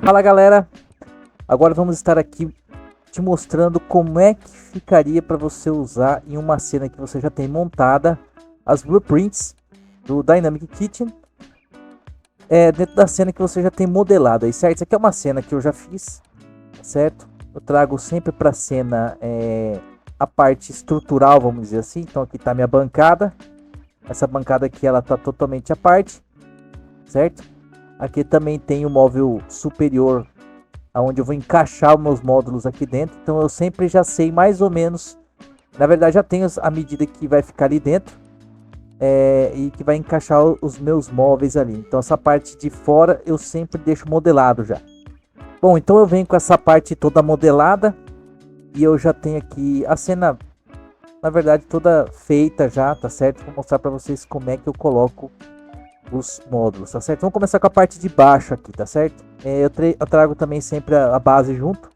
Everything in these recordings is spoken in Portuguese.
Fala galera, agora vamos estar aqui te mostrando como é que ficaria para você usar em uma cena que você já tem montada as blueprints do Dynamic Kitchen dentro da cena que você já tem modelado aí, certo? Isso aqui é uma cena que eu já fiz, certo? Eu trago sempre para a cena a parte estrutural, vamos dizer assim. Então aqui está minha bancada, essa bancada aqui ela está totalmente à parte, certo? Aqui também tem o móvel superior, onde eu vou encaixar os meus módulos aqui dentro. Então eu sempre já sei mais ou menos, na verdade já tenho a medida que vai ficar ali dentro e que vai encaixar os meus móveis ali. Então essa parte de fora eu sempre deixo modelado já. Bom, então eu venho com essa parte toda modelada e eu já tenho aqui a cena, na verdade toda feita já, tá certo? Vou mostrar para vocês como é que eu coloco os módulos, tá certo? Vamos começar com a parte de baixo aqui, tá certo? Eu trago também sempre a base junto,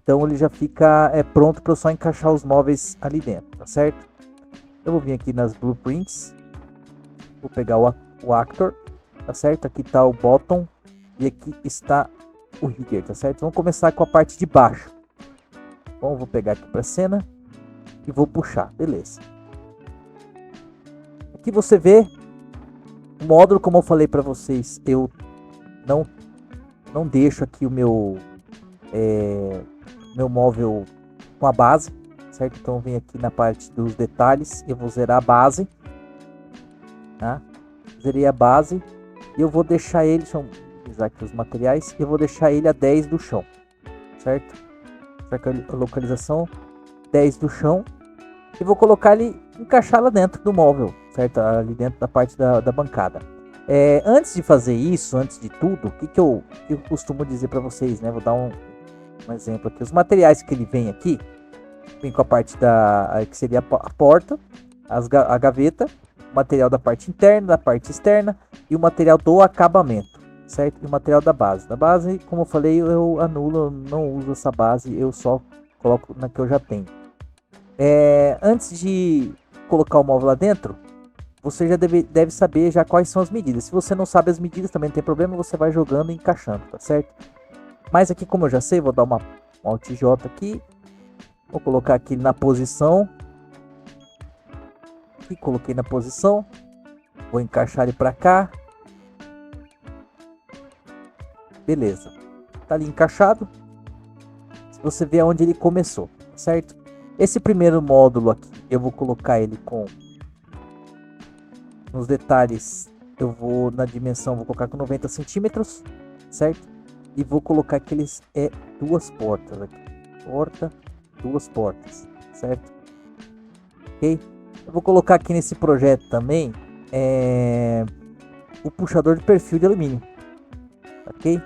então ele já fica pronto para eu só encaixar os móveis ali dentro, tá certo? Eu vou vir aqui nas blueprints, vou pegar o actor, tá certo? Aqui está o bottom e aqui está o rigger, tá certo? Vamos começar com a parte de baixo. Bom, vou pegar aqui para a cena e vou puxar, beleza? Aqui você vê o módulo, como eu falei para vocês, eu não deixo aqui o meu móvel com a base, certo? Então vem aqui na parte dos detalhes, eu vou zerar a base, tá? Zerei a base e eu vou deixar ele, deixa eu usar aqui os materiais, eu vou deixar ele a 10 do chão, certo? A localização 10 do chão e vou colocar ele, encaixar lá dentro do móvel, certo? Ali dentro da parte da bancada. Antes de fazer isso, antes de tudo, o que eu costumo dizer para vocês, né? Vou dar um exemplo aqui. Os materiais que ele vem aqui, vem com a parte que seria a porta, a gaveta, o material da parte interna, da parte externa e o material do acabamento, certo? E o material da base. Da base, como eu falei, eu anulo, eu não uso essa base, eu só coloco na que eu já tenho. Antes de colocar o móvel lá dentro, você já deve saber já quais são as medidas. Se você não sabe as medidas, também não tem problema, você vai jogando e encaixando, tá certo? Mas aqui, como eu já sei, vou dar uma Alt J aqui. Vou colocar aqui na posição. Aqui, coloquei na posição. Vou encaixar ele para cá. Beleza. Tá ali encaixado. Você vê onde ele começou, tá certo? Esse primeiro módulo aqui, eu vou colocar ele com... Nos detalhes, eu vou na dimensão, vou colocar com 90 centímetros, certo? E vou colocar aqueles duas portas aqui. Porta, duas portas, certo? Ok? Eu vou colocar aqui nesse projeto também o puxador de perfil de alumínio, ok?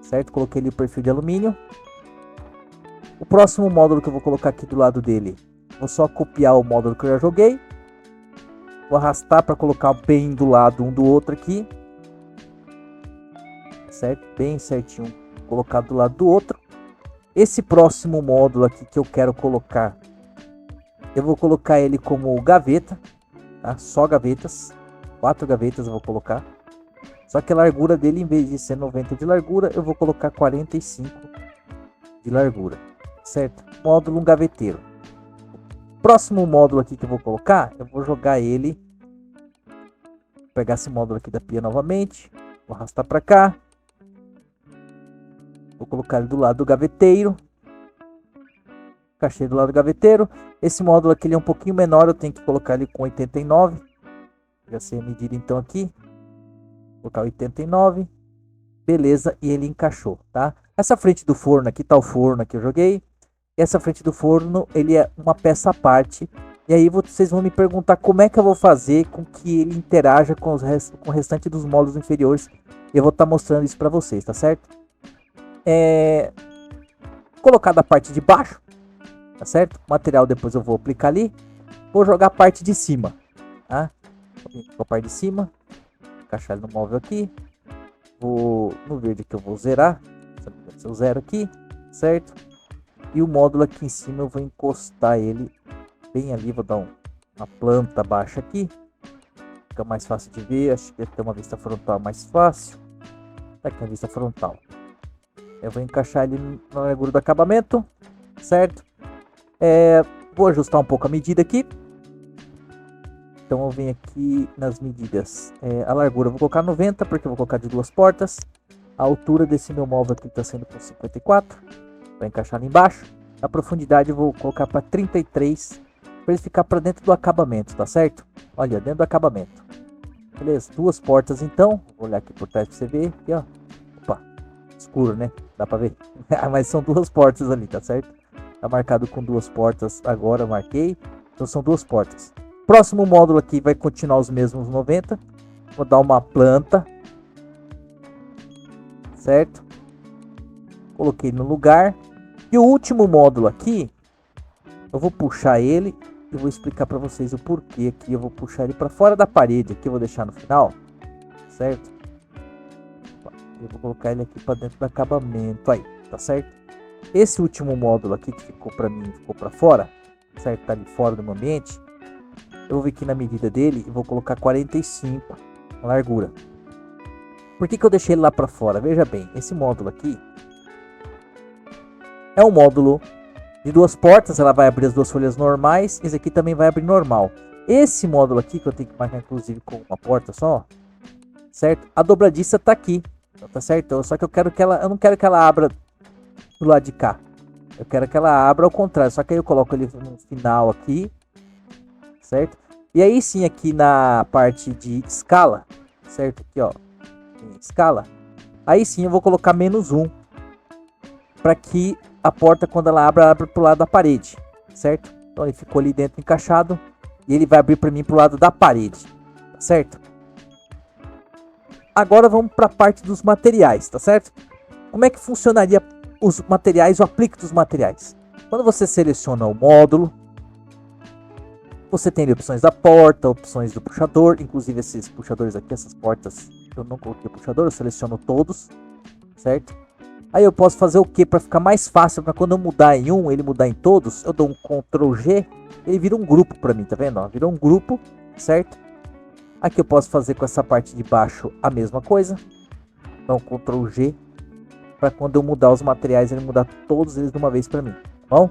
Certo? Coloquei ali o perfil de alumínio. O próximo módulo que eu vou colocar aqui do lado dele, vou só copiar o módulo que eu já joguei. Vou arrastar para colocar bem do lado um do outro aqui, certo? Bem certinho, colocado do lado do outro. Esse próximo módulo aqui que eu quero colocar, eu vou colocar ele como gaveta, tá? Só gavetas, 4 gavetas eu vou colocar. Só que a largura dele, em vez de ser 90 de largura, eu vou colocar 45 de largura, certo? Módulo gaveteiro. Próximo módulo aqui que eu vou colocar, eu vou jogar ele, vou pegar esse módulo aqui da pia novamente, vou arrastar para cá, vou colocar ele do lado do gaveteiro, encaixei do lado do gaveteiro. Esse módulo aqui ele é um pouquinho menor, eu tenho que colocar ele com 89, já sei a medida então aqui, vou colocar 89, beleza, e ele encaixou, tá? Essa frente do forno aqui tá o forno que eu joguei. Essa frente do forno, ele é uma peça à parte. E aí vocês vão me perguntar como é que eu vou fazer com que ele interaja com o restante dos módulos inferiores. Eu vou estar mostrando isso para vocês, tá certo? Colocar da parte de baixo, tá certo? O material depois eu vou aplicar ali. Vou jogar a parte de cima, tá? Vou vir com a parte de cima, encaixar ele no móvel aqui. Vou no verde que eu vou zerar. Se eu zero aqui, certo? E o módulo aqui em cima eu vou encostar ele bem ali, vou dar uma planta baixa aqui. fica mais fácil de ver. Acho que tem uma vista frontal mais fácil. Tá aqui a vista frontal. Eu vou encaixar ele na largura do acabamento, certo? Vou ajustar um pouco a medida aqui. Então eu venho aqui nas medidas. A largura eu vou colocar 90, porque eu vou colocar de 2 portas. A altura desse meu móvel aqui está sendo com 54. Vai encaixar ali embaixo. A profundidade eu vou colocar para 33. Para ele ficar para dentro do acabamento, tá certo? Olha, dentro do acabamento. Beleza, 2 portas então. Vou olhar aqui por trás para você ver. Aqui, ó. Opa, escuro, né? Dá para ver. Mas são 2 portas ali, tá certo? Tá marcado com 2 portas agora, marquei. Então são 2 portas. Próximo módulo aqui vai continuar os mesmos 90. Vou dar uma planta. Certo? Coloquei no lugar. E o último módulo aqui, eu vou puxar ele. Eu vou explicar para vocês o porquê aqui. Eu vou puxar ele para fora da parede. Aqui eu vou deixar no final. Certo? Eu vou colocar ele aqui para dentro do acabamento. Aí, tá certo? Esse último módulo aqui que ficou para mim, ficou para fora. Certo? Tá ali fora do meu ambiente. Eu vou vir aqui na medida dele e vou colocar 45 a largura. Por que eu deixei ele lá para fora? Veja bem, esse módulo aqui é um módulo de 2 portas. Ela vai abrir as 2 folhas normais. Esse aqui também vai abrir normal. Esse módulo aqui, que eu tenho que marcar inclusive com uma porta só, certo? A dobradiça tá aqui, tá certo? Só que eu não quero que ela abra do lado de cá. Eu quero que ela abra ao contrário. Só que aí eu coloco ele no final aqui. Certo? E aí sim, aqui na parte de escala, certo? Aqui, ó, em escala. Aí sim eu vou colocar -1 para que a porta, quando ela abre pro lado da parede, certo? Então ele ficou ali dentro encaixado e ele vai abrir para mim pro lado da parede, tá certo? Agora vamos para a parte dos materiais, tá certo? Como é que funcionaria os materiais, o aplique dos materiais? Quando você seleciona o módulo, você tem opções da porta, opções do puxador, inclusive esses puxadores aqui, essas portas, eu não coloquei o puxador, eu seleciono todos, certo? Aí eu posso fazer o que para ficar mais fácil, para quando eu mudar em um, ele mudar em todos, eu dou um Ctrl G, ele vira um grupo para mim, tá vendo? Ó, virou um grupo, certo? Aqui eu posso fazer com essa parte de baixo a mesma coisa, então Ctrl G, para quando eu mudar os materiais, ele mudar todos eles de uma vez para mim, tá bom?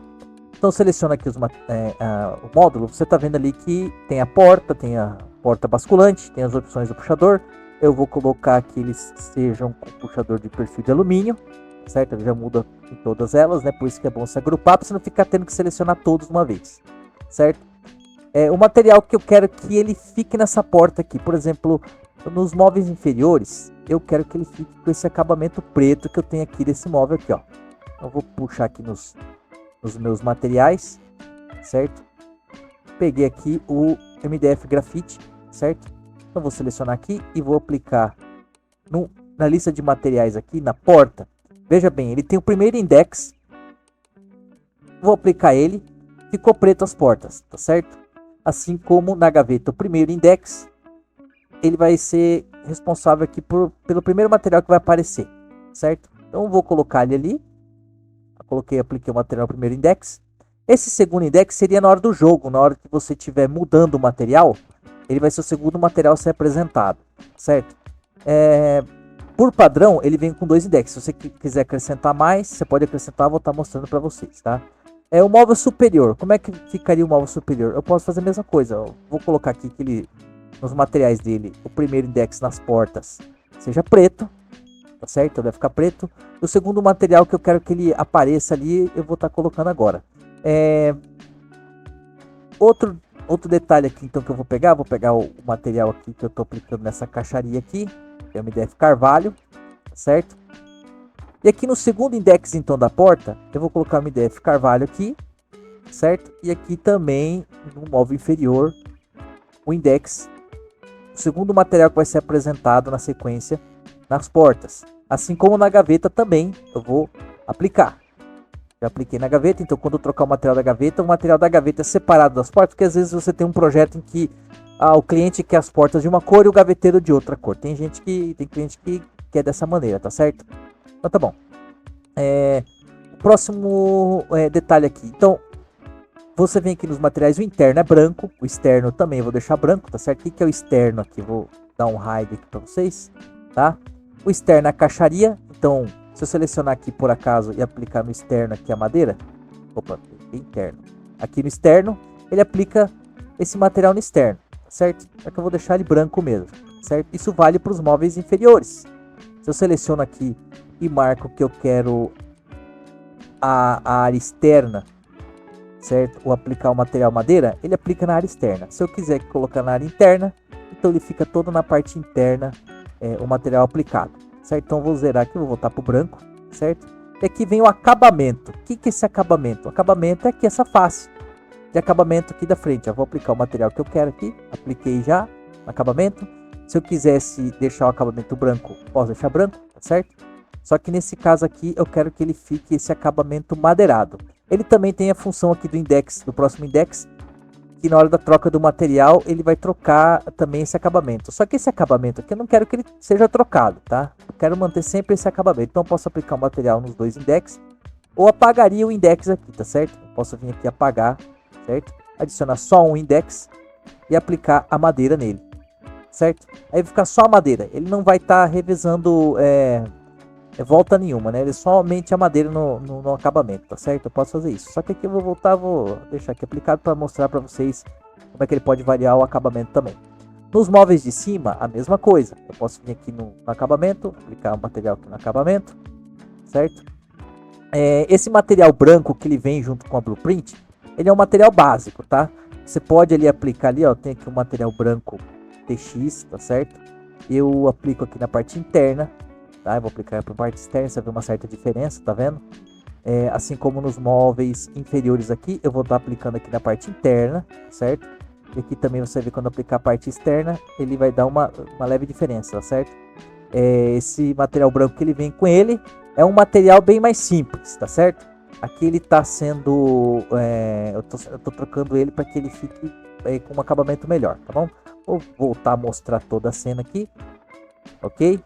Então seleciona aqui o módulo. Você está vendo ali que tem a porta basculante, tem as opções do puxador. Eu vou colocar que eles sejam com puxador de perfil de alumínio, certo? Ele já muda em todas elas, né? Por isso que é bom se agrupar, para você não ficar tendo que selecionar todos de uma vez, certo? O material que eu quero que ele fique nessa porta aqui, por exemplo, nos móveis inferiores, eu quero que ele fique com esse acabamento preto que eu tenho aqui desse móvel aqui, ó. Eu vou puxar aqui nos meus materiais, certo? Peguei aqui o MDF Grafite, certo? Então vou selecionar aqui e vou aplicar na lista de materiais aqui, na porta. Veja bem, ele tem o primeiro index. Vou aplicar ele, ficou preto as portas, tá certo? Assim como na gaveta o primeiro index, ele vai ser responsável aqui pelo primeiro material que vai aparecer, certo? Então vou colocar ele ali. Apliquei o material no primeiro index. Esse segundo index seria na hora do jogo, na hora que você estiver mudando o material, ele vai ser o segundo material a ser apresentado, certo? Por padrão, ele vem com 2 index. Se você quiser acrescentar mais, você pode acrescentar, vou estar mostrando para vocês, tá? O móvel superior, como é que ficaria o móvel superior? Eu posso fazer a mesma coisa, ó. Vou colocar aqui que nos materiais dele, o primeiro index nas portas seja preto, tá certo? Vai ficar preto. O segundo material que eu quero que ele apareça ali, eu vou estar colocando agora. Outro detalhe aqui, então, que eu vou pegar o material aqui que eu estou aplicando nessa caixaria aqui, que é o MDF Carvalho, tá certo? E aqui no segundo index, então, da porta, eu vou colocar o MDF Carvalho aqui, certo? E aqui também, no móvel inferior, o index, o segundo material que vai ser apresentado na sequência nas portas. Assim como na gaveta também, eu vou aplicar. Já apliquei na gaveta, então quando eu trocar o material da gaveta é separado das portas, porque às vezes você tem um projeto em que o cliente quer as portas de uma cor e o gaveteiro de outra cor. Tem cliente que quer dessa maneira, tá certo? Então tá bom. O próximo detalhe aqui. Então, Você vem aqui nos materiais, o interno é branco, o externo também eu vou deixar branco, tá certo? O que é o externo aqui? Vou dar um hide aqui para vocês, tá? O externo é a caixaria, então se eu selecionar aqui por acaso e aplicar no externo aqui a madeira, opa, interno. Aqui no externo, ele aplica esse material no externo, tá certo? Só que eu vou deixar ele branco mesmo, certo? Isso vale para os móveis inferiores. Se eu seleciono aqui e marco que eu quero a área externa, certo? Ou aplicar o material madeira, ele aplica na área externa. Se eu quiser colocar na área interna, então ele fica todo na parte interna, o material aplicado, certo? Então eu vou zerar aqui, vou voltar para o branco, certo? E aqui vem o acabamento. O que é esse acabamento? O acabamento é aqui essa face de acabamento aqui da frente. Eu vou aplicar o material que eu quero aqui, apliquei já no acabamento. Se eu quisesse deixar o acabamento branco, posso deixar branco, tá certo? Só que nesse caso aqui eu quero que ele fique esse acabamento madeirado. Ele também tem a função aqui do index, do próximo index, que na hora da troca do material ele vai trocar também esse acabamento. Só que esse acabamento aqui eu não quero que ele seja trocado, tá? Eu quero manter sempre esse acabamento. Então eu posso aplicar o material nos dois index ou apagaria o index aqui, tá certo? Eu posso vir aqui apagar, certo? Adicionar só um index e aplicar a madeira nele, certo? Aí vai ficar só a madeira. Ele não vai estar revezando volta nenhuma, né? Ele somente a madeira no acabamento, tá certo? Eu posso fazer isso. Só que aqui eu vou voltar, vou deixar aqui aplicado para mostrar para vocês como é que ele pode variar o acabamento também. Nos móveis de cima, a mesma coisa. Eu posso vir aqui no acabamento, aplicar o material aqui no acabamento, certo? Esse material branco que ele vem junto com a blueprint, ele é um material básico, tá? Você pode ali aplicar ali, ó, tem aqui um material branco TX, tá certo? Eu aplico aqui na parte interna, tá? Eu vou aplicar para a parte externa, você vê uma certa diferença, tá vendo? Assim como nos móveis inferiores aqui, eu vou estar aplicando aqui na parte interna, certo? E aqui também você vê quando aplicar a parte externa, ele vai dar uma leve diferença, tá certo? Esse material branco que ele vem com ele é um material bem mais simples, tá certo? Aqui ele está sendo, eu tô trocando ele para que ele fique com um acabamento melhor, tá bom? Vou voltar a mostrar toda a cena aqui, ok?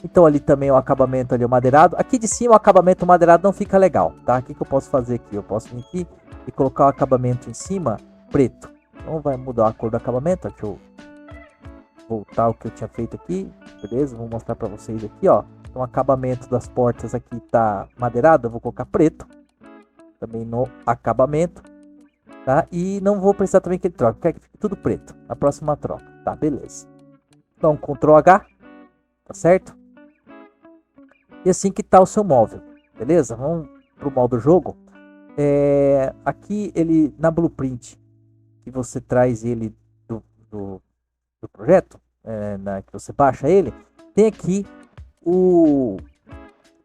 Então ali também o acabamento ali, o madeirado. Aqui de cima o acabamento madeirado não fica legal, tá? O que eu posso fazer aqui? Eu posso vir aqui e colocar o acabamento em cima preto. Então vai mudar a cor do acabamento. Deixa eu voltar o que eu tinha feito aqui, beleza? Vou mostrar para vocês aqui, ó. Então o acabamento das portas aqui tá madeirado, eu vou colocar preto. Também no acabamento, tá? E não vou precisar também que ele troque, quero que fique tudo preto. Na próxima troca, tá? Beleza. Então Ctrl H, tá certo? E assim que tá o seu móvel, beleza? Vamos pro modo jogo. Aqui ele na blueprint que você traz ele do projeto, que você baixa ele, tem aqui o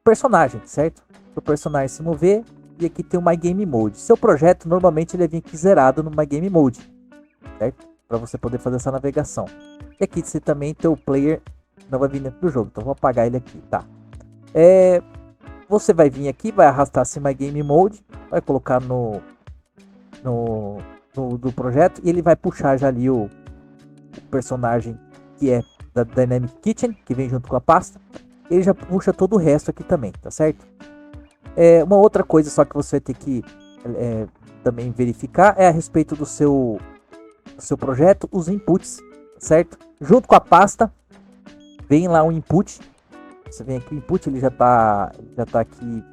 personagem, certo? O personagem se mover e aqui tem o My Game Mode. Seu projeto normalmente ele vem aqui zerado no My Game Mode, certo? Para você poder fazer essa navegação. E aqui você também tem o player, não vai vir dentro do jogo, então vou apagar ele aqui, tá? Você vai vir aqui, vai arrastar esse My Game Mode, vai colocar no do projeto e ele vai puxar já ali o personagem que é da Dynamic Kitchen, que vem junto com a pasta. Ele já puxa todo o resto aqui também, tá certo? Uma outra coisa só que você vai ter que também verificar é a respeito do seu projeto, os inputs, certo? Junto com a pasta vem lá um input. Você vem aqui, o input ele já tá aqui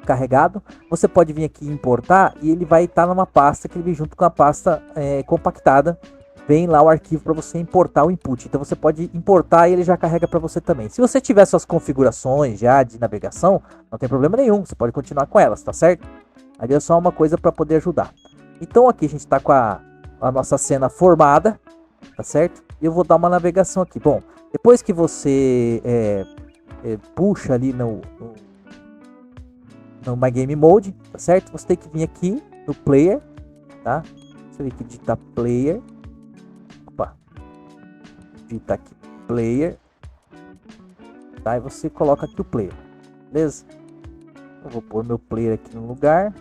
carregado. Você pode vir aqui importar e ele vai estar numa pasta que ele vem junto com a pasta compactada. Vem lá o arquivo para você importar o input. Então você pode importar e ele já carrega para você também. Se você tiver suas configurações já de navegação, não tem problema nenhum. Você pode continuar com elas, tá certo? Ali é só uma coisa para poder ajudar. Então aqui a gente está com a nossa cena formada, tá certo? E eu vou dar uma navegação aqui. Bom, depois que você puxa ali no My Game Mode, tá certo? Você tem que vir aqui no Player, tá? Você tem que digitar Player. Opa. Digitar aqui Player. Tá? E você coloca aqui o Player. Beleza? Eu vou pôr meu Player aqui no lugar.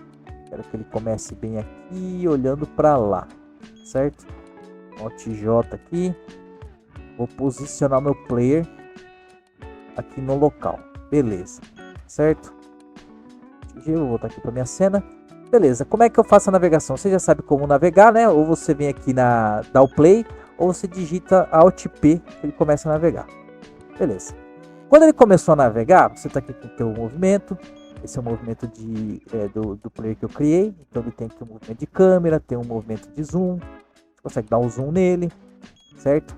Quero que ele comece bem aqui, olhando para lá. Certo? Alt J aqui. Vou posicionar meu Player aqui no local. Beleza. Certo? Vou voltar aqui para minha cena. Beleza, como é que eu faço a navegação? Você já sabe como navegar, né? Ou você vem aqui dá o play, ou você digita Alt P, que ele começa a navegar. Beleza. Quando ele começou a navegar, você está aqui com o teu movimento. Esse é o movimento do player que eu criei. Então ele tem aqui um movimento de câmera, tem um movimento de zoom. Você consegue dar um zoom nele, certo?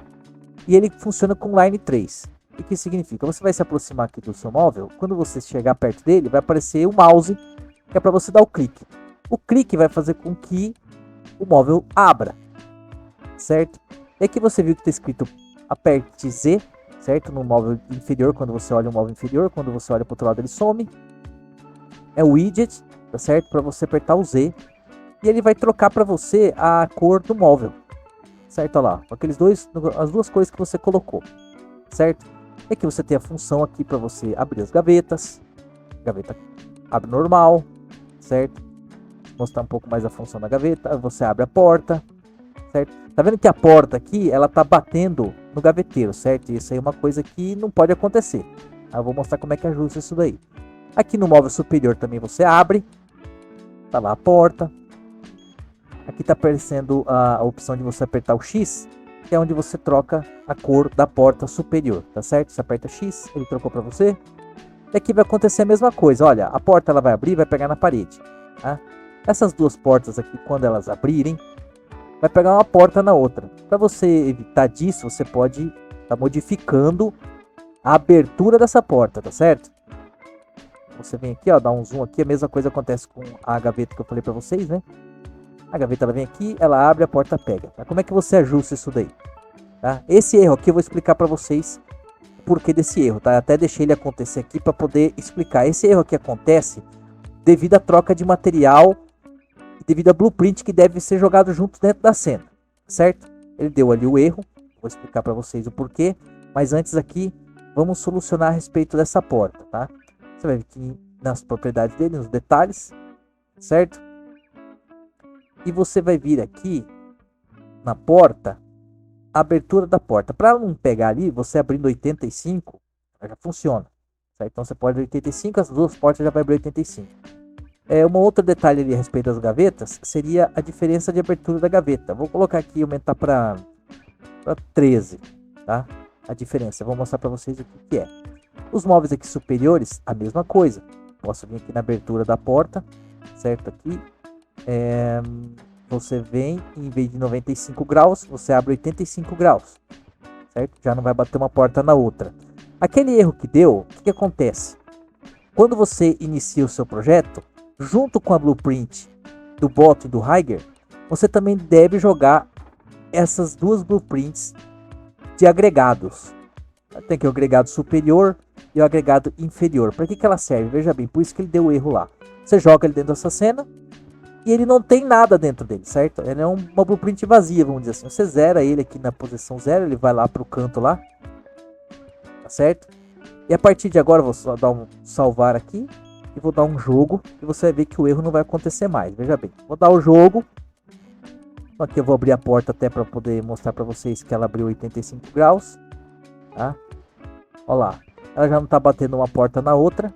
E ele funciona com Line 3. O que significa? Você vai se aproximar aqui do seu móvel. Quando você chegar perto dele, vai aparecer o mouse, que é para você dar o clique. O clique vai fazer com que o móvel abra, certo? E aqui você viu que está escrito aperte Z, certo? No móvel inferior, quando você olha o móvel inferior, quando você olha para o outro lado ele some. É o widget, tá certo? Para você apertar o Z e ele vai trocar para você a cor do móvel, certo? Olha lá, as duas cores que você colocou, certo? E aqui você tem a função aqui para você abrir as gavetas. Gaveta abre normal, certo? Vou mostrar um pouco mais a função da gaveta. Você abre a porta, certo? Tá vendo que a porta aqui, ela tá batendo no gaveteiro, certo? Isso aí é uma coisa que não pode acontecer. Eu vou mostrar como é que ajusta isso daí. Aqui no móvel superior também você abre. Tá lá a porta. Aqui tá aparecendo a opção de você apertar o X, que é onde você troca a cor da porta superior, tá certo? Você aperta X, ele trocou para você. E aqui vai acontecer a mesma coisa. Olha, a porta ela vai abrir e vai pegar na parede, tá? Essas duas portas aqui, quando elas abrirem, vai pegar uma porta na outra. Para você evitar disso, você pode estar modificando a abertura dessa porta, tá certo? Você vem aqui, ó, dá um zoom aqui, a mesma coisa acontece com a gaveta que eu falei para vocês, né? A gaveta ela vem aqui, ela abre, a porta pega. Mas como é que você ajusta isso daí? Tá? Esse erro aqui eu vou explicar para vocês o porquê desse erro, tá? Até deixei ele acontecer aqui para poder explicar. Esse erro aqui acontece devido à troca de material, devido a blueprint que deve ser jogado junto dentro da cena, certo? Ele deu ali o erro, vou explicar para vocês o porquê, mas antes aqui vamos solucionar a respeito dessa porta, tá? Você vai vir aqui nas propriedades dele, nos detalhes, certo? E você vai vir aqui na porta, a abertura da porta. Para não pegar ali, você abrindo 85, já funciona, certo? Então você pode abrir 85, as duas portas já vai abrir 85. Um outro detalhe ali a respeito das gavetas seria a diferença de abertura da gaveta. Vou colocar aqui e aumentar para 13, tá? A diferença, eu vou mostrar para vocês o que é. Os móveis aqui superiores, a mesma coisa. Posso vir aqui na abertura da porta, certo? Aqui, você vem, em vez de 95 graus, você abre 85 graus, certo? Já não vai bater uma porta na outra. Aquele erro que deu, o que acontece? Quando você inicia o seu projeto, junto com a blueprint do bot e do Higher, você também deve jogar essas duas blueprints de agregados. Tem aqui o agregado superior e o agregado inferior. Para que ela serve? Veja bem, por isso que ele deu erro lá. Você joga ele dentro dessa cena e ele não tem nada dentro dele, certo? Ele é uma blueprint vazia, vamos dizer assim. Você zera ele aqui na posição 0, ele vai lá para o canto lá, tá certo? E a partir de agora eu vou só dar um salvar aqui e vou dar um jogo e você vai ver que o erro não vai acontecer mais. Veja bem, vou dar o jogo. Aqui eu vou abrir a porta até para poder mostrar para vocês que ela abriu 85 graus, tá? Olha lá, ela já não está batendo uma porta na outra.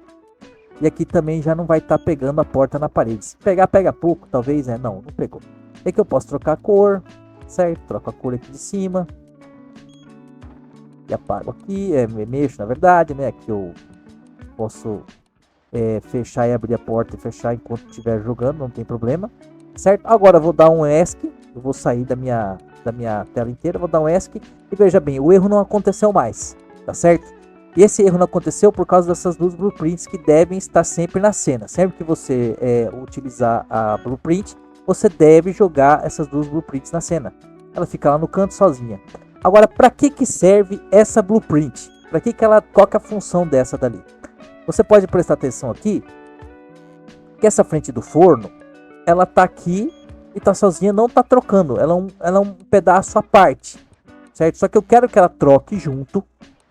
E aqui também já não vai estar pegando a porta na parede. Se pegar, pega pouco, talvez, não pegou. E aqui eu posso trocar a cor, certo? Troco a cor aqui de cima. E apago aqui, mexo na verdade, né? Aqui eu posso fechar e abrir a porta e fechar enquanto estiver jogando, não tem problema, certo? Agora eu vou dar um ESC, eu vou sair da minha tela inteira, vou dar um ESC e veja bem, o erro não aconteceu mais, tá certo? E esse erro não aconteceu por causa dessas duas blueprints que devem estar sempre na cena. Sempre que você utilizar a blueprint, você deve jogar essas duas blueprints na cena. Ela fica lá no canto sozinha. Agora, para que serve essa blueprint? Para que qual que é a função dessa dali? Você pode prestar atenção aqui, que essa frente do forno, ela tá aqui e tá sozinha, não tá trocando. Ela é um pedaço à parte, certo? Só que eu quero que ela troque junto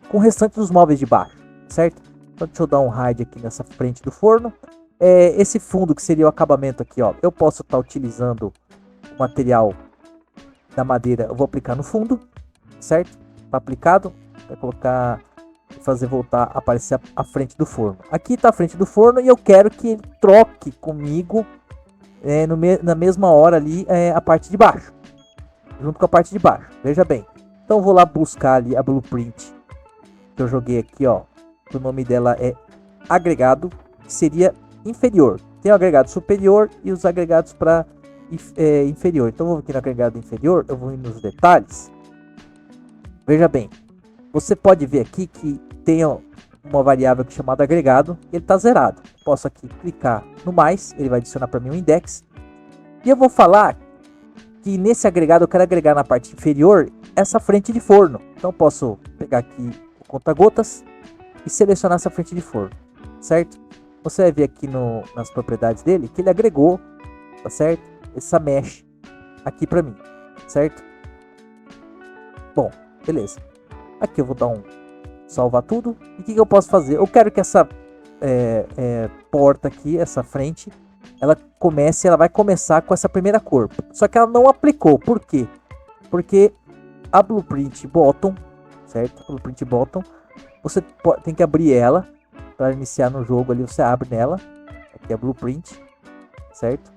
com o restante dos móveis de baixo, certo? Então deixa eu dar um hide aqui nessa frente do forno. Esse fundo que seria o acabamento aqui, ó, eu posso estar utilizando o material da madeira, eu vou aplicar no fundo, certo? Tá aplicado, vai colocar, fazer voltar a aparecer a frente do forno. Aqui tá a frente do forno e eu quero que ele troque comigo na mesma hora ali a parte de baixo, junto com a parte de baixo. Veja bem. Então eu vou lá buscar ali a blueprint que eu joguei aqui, ó. O nome dela é agregado, que seria inferior. Tem o agregado superior e os agregados para inferior. Então eu vou aqui no agregado inferior, eu vou ir nos detalhes. Veja bem, você pode ver aqui que tem uma variável aqui chamada agregado, ele está zerado. Posso aqui clicar no mais, ele vai adicionar para mim um index. E eu vou falar que nesse agregado eu quero agregar na parte inferior essa frente de forno. Então posso pegar aqui o conta-gotas e selecionar essa frente de forno, certo? Você vai ver aqui nas propriedades dele que ele agregou, tá certo? Essa mesh aqui para mim, certo? Bom, beleza. Aqui eu vou dar salvar tudo. E o que eu posso fazer? Eu quero que essa porta aqui, essa frente, ela vai começar com essa primeira cor. Só que ela não aplicou. Por quê? Porque a blueprint bottom, certo? A blueprint bottom, você tem que abrir ela para iniciar no jogo ali. Você abre nela. Aqui é a blueprint, certo?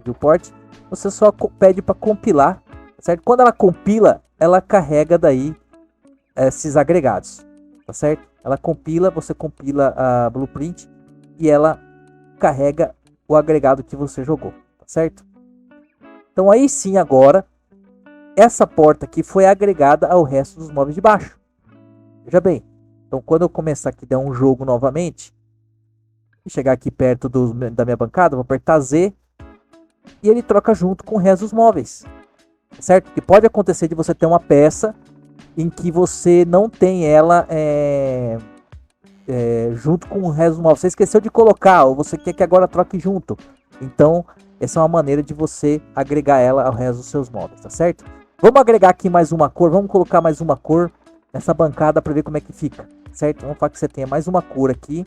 Viewport. Você só pede para compilar, certo? Quando ela compila, ela carrega daí esses agregados, tá certo? Ela compila, você compila a blueprint e ela carrega o agregado que você jogou, tá certo? Então aí sim agora essa porta aqui foi agregada ao resto dos móveis de baixo. Veja bem, então quando eu começar aqui dar um jogo novamente e chegar aqui perto da minha bancada, vou apertar Z e ele troca junto com o resto dos móveis, certo? Porque pode acontecer de você ter uma peça em que você não tem ela junto com o resto dos móveis. Você esqueceu de colocar, ou você quer que agora troque junto. Então, essa é uma maneira de você agregar ela ao resto dos seus móveis, tá certo? Vamos agregar aqui mais uma cor, vamos colocar mais uma cor nessa bancada para ver como é que fica, certo? Vamos falar que você tenha mais uma cor aqui,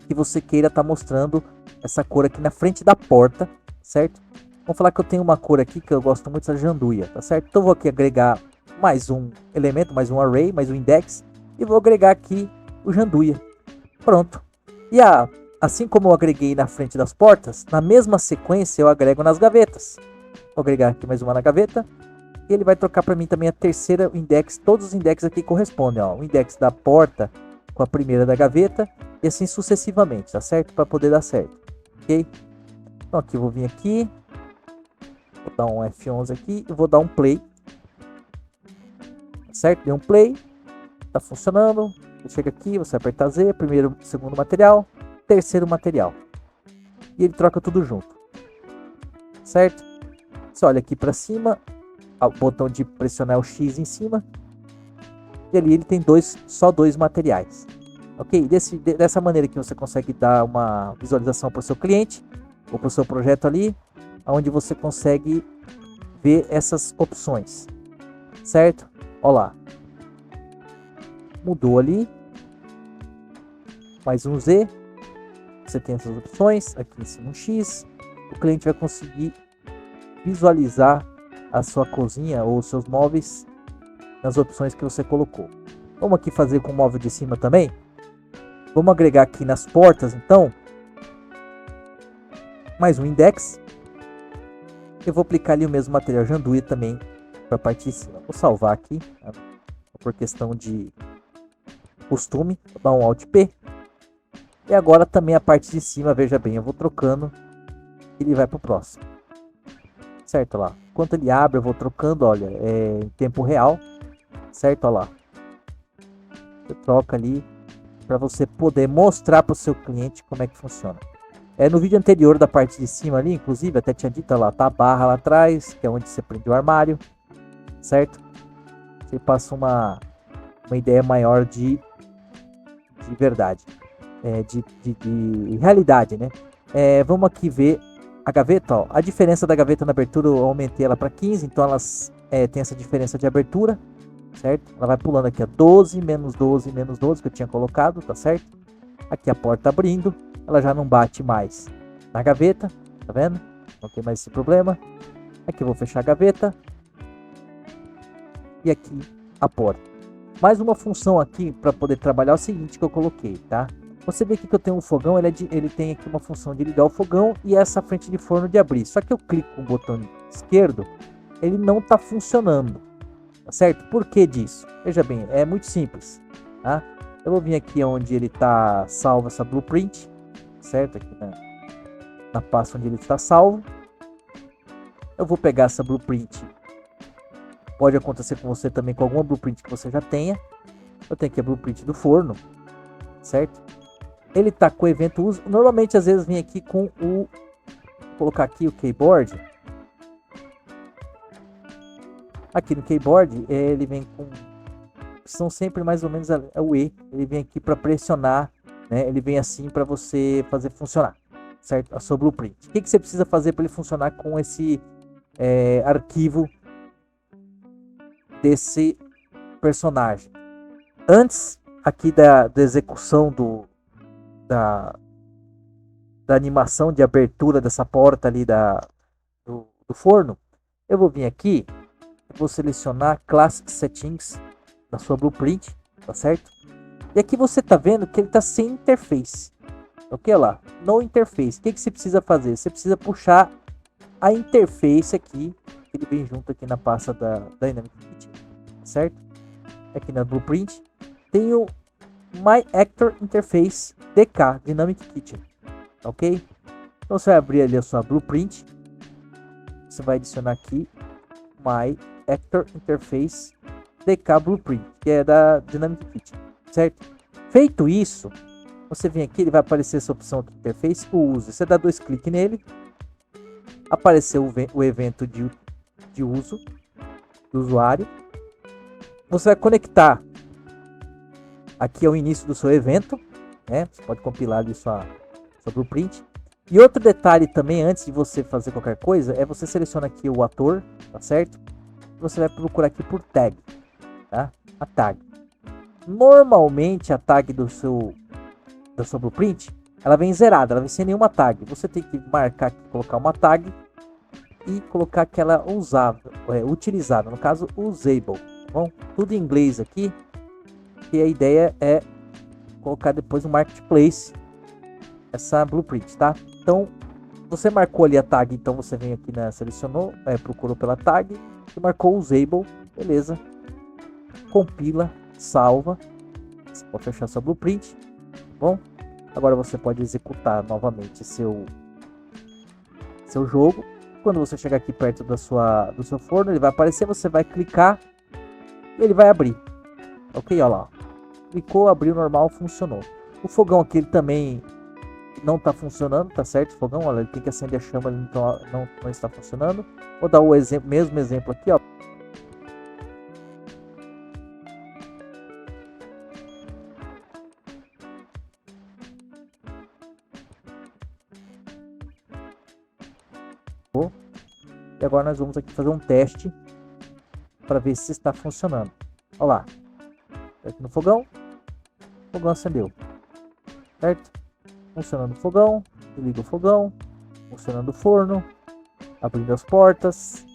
que você queira estar mostrando essa cor aqui na frente da porta, certo? Vamos falar que eu tenho uma cor aqui que eu gosto muito, essa janduia, tá certo? Então eu vou aqui agregar mais um elemento, mais um array, mais um index, e vou agregar aqui o janduia. Pronto. E assim como eu agreguei na frente das portas, na mesma sequência eu agrego nas gavetas. Vou agregar aqui mais uma na gaveta, e ele vai trocar para mim também a terceira index. Todos os index aqui correspondem, ó, o index da porta com a primeira da gaveta, e assim sucessivamente, tá certo? Para poder dar certo, ok? Então aqui eu vou vir aqui, vou dar um F11 aqui, e vou dar um play. Certo? Deu um play, tá funcionando. Você chega aqui, você aperta Z, primeiro, segundo material, terceiro material, e ele troca tudo junto, certo? Você olha aqui para cima, o botão de pressionar o X em cima, e ali ele tem só dois materiais, ok? Dessa maneira que você consegue dar uma visualização para o seu cliente ou para o seu projeto ali, onde você consegue ver essas opções, certo? Olha lá, mudou ali, mais um Z, você tem essas opções, aqui em cima um X, o cliente vai conseguir visualizar a sua cozinha ou os seus móveis nas opções que você colocou. Vamos aqui fazer com o móvel de cima também, vamos agregar aqui nas portas então, mais um index, eu vou aplicar ali o mesmo material janduia também, para a parte de cima. Vou salvar aqui, tá? Por questão de costume, vou dar um Alt P. E agora também a parte de cima, veja bem, eu vou trocando, ele vai para o próximo. Certo, olha lá. Enquanto ele abre, eu vou trocando, olha, em tempo real, certo, olha lá. Você troca ali para você poder mostrar para o seu cliente como é que funciona. No vídeo anterior da parte de cima ali, inclusive, até tinha dito, olha lá, tá a barra lá atrás, que é onde você prende o armário, certo? Você passa uma ideia maior de verdade, de realidade, né? Vamos aqui ver a gaveta, ó. A diferença da gaveta na abertura, eu aumentei ela para 15, então elas tem essa diferença de abertura, certo? Ela vai pulando aqui, ó, 12, menos 12, menos 12 que eu tinha colocado, tá certo? Aqui a porta abrindo, ela já não bate mais na gaveta, tá vendo? Não tem mais esse problema. Aqui eu vou fechar a gaveta. E aqui a porta. Mais uma função aqui para poder trabalhar é o seguinte que eu coloquei, tá? Você vê aqui que eu tenho um fogão, ele tem aqui uma função de ligar o fogão e essa frente de forno de abrir. Só que eu clico com o botão esquerdo, ele não está funcionando, tá certo? Por que disso? Veja bem, é muito simples, tá? Eu vou vir aqui onde ele está salvo essa blueprint, certo? Aqui na pasta onde ele está salvo. Eu vou pegar essa blueprint. Pode acontecer com você também com alguma blueprint que você já tenha. Eu tenho aqui a blueprint do forno, certo? Ele tá com o evento uso. Normalmente às vezes vem aqui com o... Vou colocar aqui o keyboard. Aqui no keyboard ele vem com... São sempre mais ou menos o E. Ele vem aqui para pressionar, né? Ele vem assim para você fazer funcionar, certo? A sua blueprint. O que você precisa fazer para ele funcionar com esse arquivo desse personagem? Antes aqui da execução da animação de abertura dessa porta ali do forno, eu vou vir aqui, vou selecionar Classic Settings da sua blueprint, tá certo? E aqui você tá vendo que ele tá sem interface, ok? Lá, no interface. O que você precisa fazer? Você precisa puxar a interface aqui, que ele vem junto aqui na pasta da Dynamic Kitchen, certo? Aqui na blueprint tem o My Actor Interface DK Dynamic Kitchen, ok? Então você vai abrir ali a sua blueprint, você vai adicionar aqui My Actor Interface DK Blueprint, que é da Dynamic Kitchen, certo? Feito isso, você vem aqui, ele vai aparecer essa opção aqui, Interface, o uso. Você dá 2 cliques nele, apareceu o evento de uso do usuário. Você vai conectar aqui ao início do seu evento, né? Você pode compilar ali sua blueprint. E outro detalhe também, antes de você fazer qualquer coisa, é você seleciona aqui o ator, tá certo? Você vai procurar aqui por tag, tá? A tag. Normalmente a tag da sua blueprint, ela vem zerada, ela vem sem nenhuma tag. Você tem que marcar aqui, colocar uma tag e colocar aquela utilizada, no caso usable, tá bom? Tudo em inglês aqui. E a ideia é colocar depois no marketplace essa blueprint, tá? Então você marcou ali a tag, então você vem aqui selecionou, procurou pela tag e marcou usable, beleza? Compila, salva, você pode fechar sua blueprint, tá bom? Agora você pode executar novamente seu jogo. Quando você chegar aqui perto do seu forno, ele vai aparecer, você vai clicar e ele vai abrir, ok? Olha lá, clicou, abriu normal, funcionou. O fogão aqui ele também não está funcionando, tá certo? O fogão, olha, ele tem que acender a chama, ele não está funcionando. Vou dar o mesmo exemplo aqui, ó. E agora nós vamos aqui fazer um teste para ver se está funcionando. Olha lá, aqui no fogão, o fogão acendeu, certo? Funcionando o fogão, liga o fogão, funcionando o forno, abrindo as portas,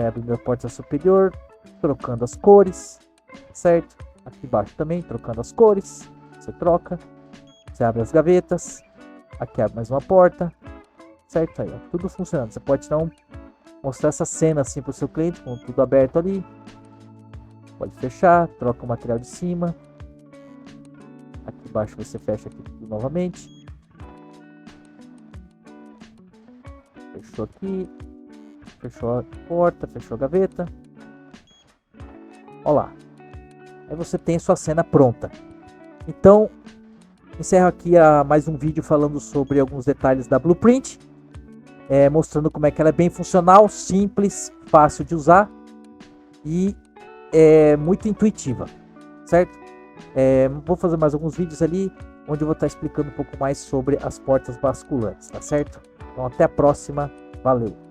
abrindo a porta superior, trocando as cores, certo? Aqui embaixo também, trocando as cores, você troca, você abre as gavetas, aqui abre mais uma porta, certo? Aí, ó, tudo funcionando. Você pode mostrar essa cena assim para o seu cliente, com tudo aberto ali. Pode fechar, troca o material de cima. Aqui embaixo você fecha aqui tudo novamente. Fechou aqui, fechou a porta, fechou a gaveta. Olha lá. Aí você tem sua cena pronta. Então, encerro aqui mais um vídeo falando sobre alguns detalhes da blueprint. Mostrando como é que ela é bem funcional, simples, fácil de usar e muito intuitiva, certo? Vou fazer mais alguns vídeos ali onde eu vou estar explicando um pouco mais sobre as portas basculantes, tá certo? Então até a próxima, valeu!